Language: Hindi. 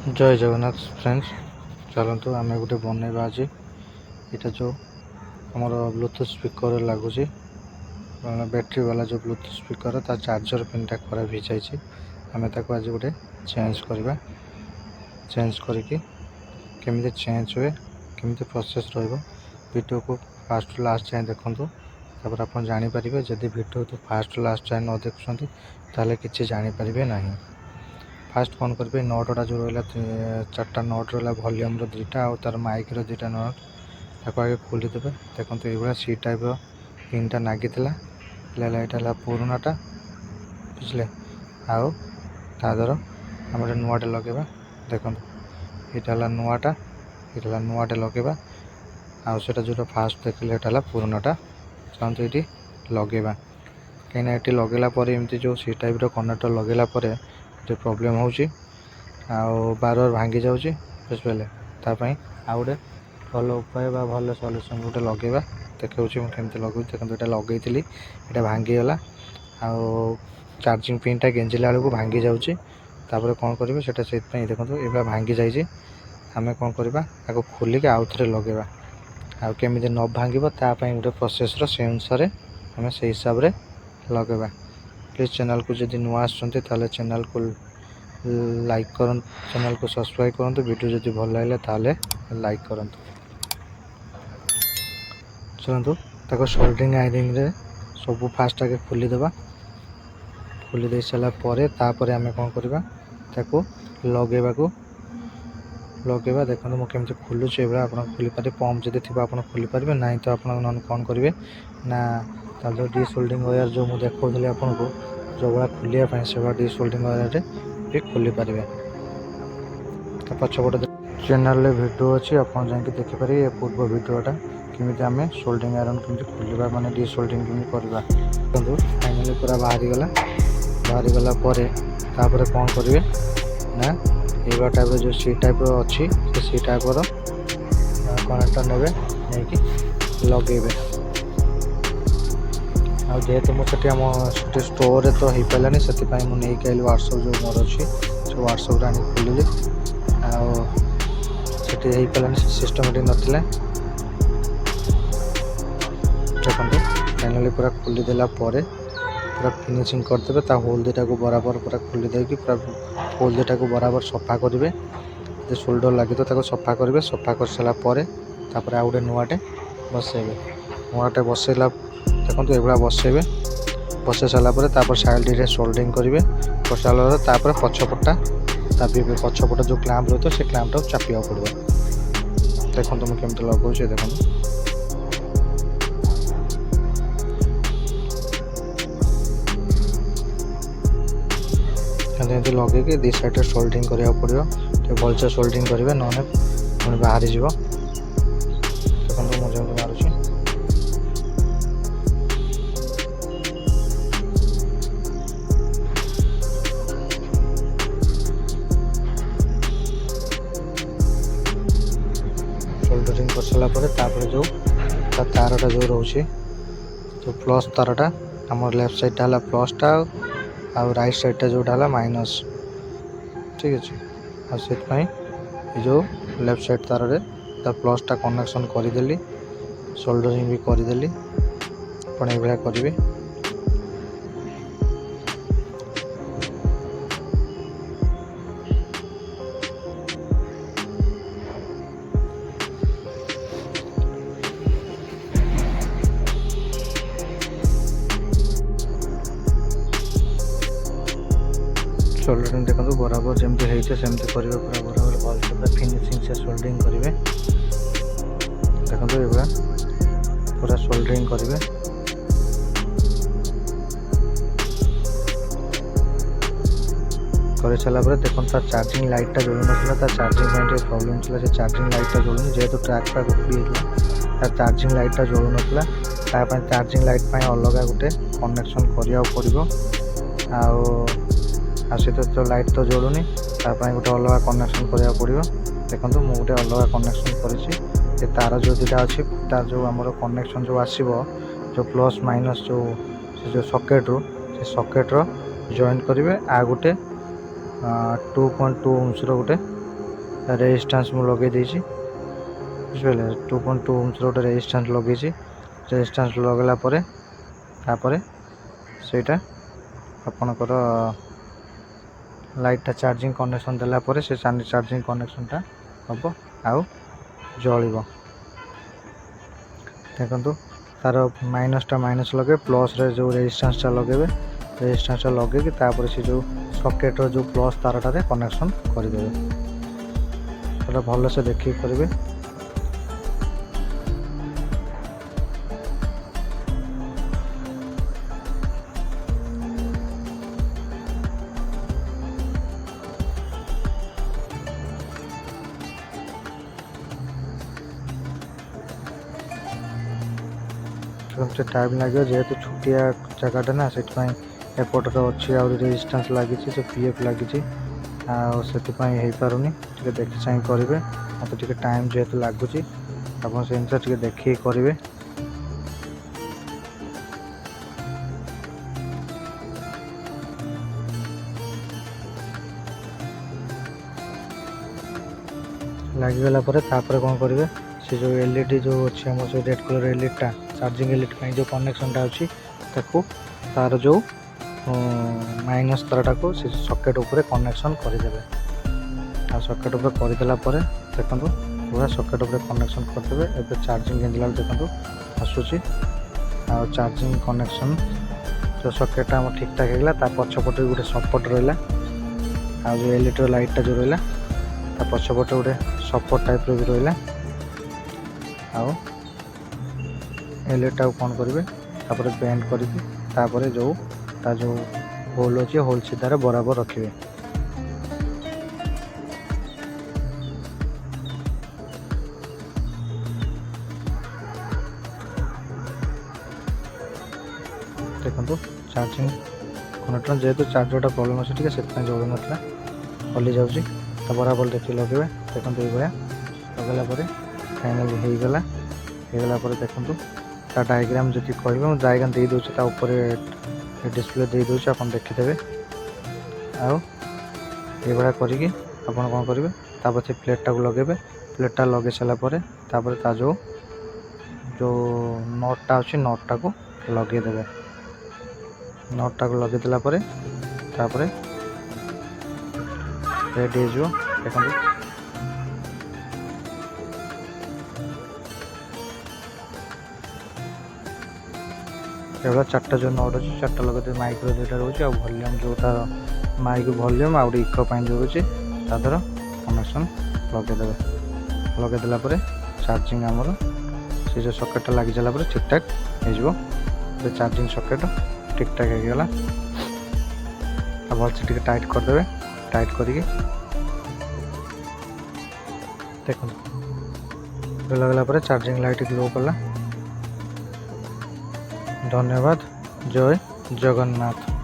जय जगन्नाथ फ्रेंड्स। चलतु आम गोटे बनवा आज यहाँ जो आमर ब्लूटूथ स्पीकर लगुच बैटरी वाला जो ब्लूटूथ स्पीकर ता चार्जर पिनटा खराब हो जाए आम आज गोटे चेंज करवा चेंज करके केमी चेंज हुए केमी प्रोसेस वीडियो को फास्ट लास्ट जाए देखूँ तापर आप जानीपर जदि वीडियो तो फास्ट लास्ट जाए न देखुं ताले किसी जानीपर ना। फास्ट कौन करेंगे नटटा जो रहा चार्टा नट रहा वॉल्यूम दुईटा और तार माइक दुईटा नट ताको आगे खोलीदे देखो ये सी टाइप पिनटा नागी यहाँ पुरानाटा बुझे आउ तादर आम नुआटे लगेगा देखो यहाँ नुआटा ये नुआटे लगेगा आटा जो फास्ट देखिले यहाँ पुरानाटा चाहते ये लगेगा कहीं ये लगेला एमती जो सी टाइप कनेक्टर लगेला प्रॉब्लम हो बार बार भांगी जाऊँगी बुझिपारे तापाई आउ गोटे भल उपाय भल सल्यूशन गोटे लगेगा देखा केमती लगे देखो यहाँ लगे ये भांगीगला आउ चार्जिंग पिनटा गेंजिला बेलू भांगी जाऊँगी कौन करेंगे से देखो ये भांगी जाइए आम कौन करवा आपको खोलिक आउ थे लगेगा आमी न भांग गोटे प्रोसेस से अनुसार आम से हिसाब से लगेगा। प्लीज चैनल को जब नुआ आसते चैनल को लाइक कर चैनल को सब्सक्राइब करूँ वीडियो जब भल लगे ताले लाइक करूँ। चलतु ताको सोल्डरिंग आयरन रे सब फास्ट आगे खोलीदे खोलीदे सारापर तापर आम कौन करवा ताको लगेगा देखो मुझे केमती खोलुचे ये आप खोली पारे पंप जब थी आप खोली पारे ना तो आप कौन करेंगे ना जो डिसोल्डिंग वायर जो मुझे देखी आपको जो भाया खोलिया से भाया डिसोल्डिंग वायर भी खोली पारे पछपटे चैनल वीडियो अच्छी आप जाकि देखिपारे ये पूर्व वीडियोटा केमी आम सोल्डरिंग आयरन केमी खोलवा माने डिसोल्डरिंग केमी करवा देखो फाइनाली पूरा बाहरी गला तापर कौन करेंगे ना ये टाइप जो सी टाइप अच्छी सी टाइप कनेक्टर ने नहीं लगे जेहेतु मुझे आम स्टोर तो हो पारानी से मुझे आइली व्हाट्सअप जो मोर अच्छी से व्हाट्सअप आनी खोलिली आठी हो पारानी सिस्टमेटिक नाला देखो फाइनाली पूरा खोलीदेला पूरा फिनिशिंग करदे होल दुटा को बराबर पूरा खोली देकी पूरा होल दुटा को बराबर सफा करेंगे जो शोल्डर लगे तो सफा करेंगे सफा कर सारापर आउ गोटे नुआटे बसैबे नुआटे बसैला देखो ये बसैबे बसई सारापर साइड सोल्डरिंग करेंगे कर सारापर पछपटा चापे पछपट जो क्लैंप रही है से क्लैंपटा चापिया पड़ो देखो मुझे केमती लगे देखो एमती लगे दी साइड सोल्डरिंग करा पड़ो भलसे सोल्डरिंग करेंगे ना पुणी बाहरी जीव देखो मुझे मारूँ सोल्डरिंग कर सारापर जो तारटा जो रोचे जो प्लस तारटा आम लेफ्ट साइडटा है प्लसटा आउ राइट साइडटा जोटा है माइनस ठीक अच्छे से जो लेफ्ट साइड तार रे प्लसटा कनेक्शन करदेली सोल्डरिंग भी करदेली अपन ये करेंगे सोल्डरिंग देखो बराबर जमती है सेमती करेंगे पूरा बराबर भल से पूरा फिनिशिंग से सोल्डरिंग करेंगे देखो ये पूरा सोल्डरिंग करेंगे कर सारापर देखो तार चार्जिंग लाइटा जलू ना चार्जिंग प्रॉब्लम थी से चार्जिंग लाइटा जलूनी जेहेतु ट्रैक पैक उपड़ी तार चार्जिंग लाइटा जलू ना चार्जिंग लाइट अलग गोटे कनेक्शन करा पड़ो आसी तो लाइट तो जलूनी गोटे अलग कनेक्शन करा पड़ो देखो मुझे गोटे अलग कनेक्शन कर तार जो दुटा अच्छी तार जो आमर कनेक्शन जो आसो जो प्लस माइनस जो सकेट्रु से सकेट्र जॉइन करेंगे आ गोटे 2.2 इंच गोटे रेजिस्टेंस मु लगे देछि बुझिले 2.2 ओम्स रो रेजिस्टेंस लगेछि रेजिस्टेंस लगला परे तापरे सेटा आपनकर लाइट चार्जिंग कनेक्शन देला परे से चार्जिंग कनेक्शन टा हम आउ जलिबो देखंतु तार माइनस लगे प्लस रे जो रेजिस्टेंस टा लगेबे रेजिस्टेंस टा लगे कि तापर से जो सॉकेट रो जो प्लस तारटा रे कनेक्शन करि देबे सेटा भलो से देखि करिवे से टाइम लगे जेहेतु छुटिया जगटा ना से एपटर अच्छी आ रेजिस्टेंस लगी से पीएफ लगी से पारुनी देखी चाह करेंगे मत टे टाइम जेहेतु लगुच आप से देखिए करेंगे लगिगला कौन करेंगे से जो एलईडी जो अच्छे आम से red colour LED charging LED जो कनेक्शन टा अच्छी तार जो माइनस तारटा को से सॉकेट ऊपर कनेक्शन करदेवे आ सॉकेट ऊपर करदेला देखो पूरा सॉकेट ऊपर कनेक्शन करदेवे एबे चार्जिंग गेंदला देखो आसूची आ चार्जिंग कनेक्शन जो सॉकेट आम ठीक ठाक होगा ता पछपटे गोटे सपोर्ट रहा आ जो एलईडी लाइटा जो रहा ता पछपटे गोटे सपोर्ट टाइप भी रहा आउ एलईडी कौन करेंगे तापर बेंड करके जो ता जो होल अच्छे होल सीधार बराबर रखिए देखो चार्जिंग कनेक्टर जेहेतु चार्जरटा प्रॉब्लम अच्छे से जल ना हली जाऊँगी तो बराबर देखिए लगे देखो ये लगला फाइनाली होगला देखो ता डायग्राम जब कह डायग्राम दे दूँ ता ऊपर डिस्प्ले दे दूँ आप देखीदे आउ ये करी कौन करेंगे तापर से प्लेटा को लगे प्लेटा लगे सारापर ता जो जो नटटा अच्छी नटटा को लगेदे नटटा को लगेदेला रेडी हो देखो एवं चार्टा जो नट अच्छे चार्टा लगे माइक्रो दुटा रोचे आ वॉल्यूम जो तार माइक वॉल्यूम आ इको जो रोचे तादर कनेक्शन लगेदेला चार्जिंग आमर से जो सॉकेट लगी सारा ठीक ठाक हो चार्जिंग सॉकेट ठीक ठाक होगला भल से टाइट करदे टाइट करके देखो लगला चार्जिंग लाइट ग्लो कला। धन्यवाद। जय जगन्नाथ।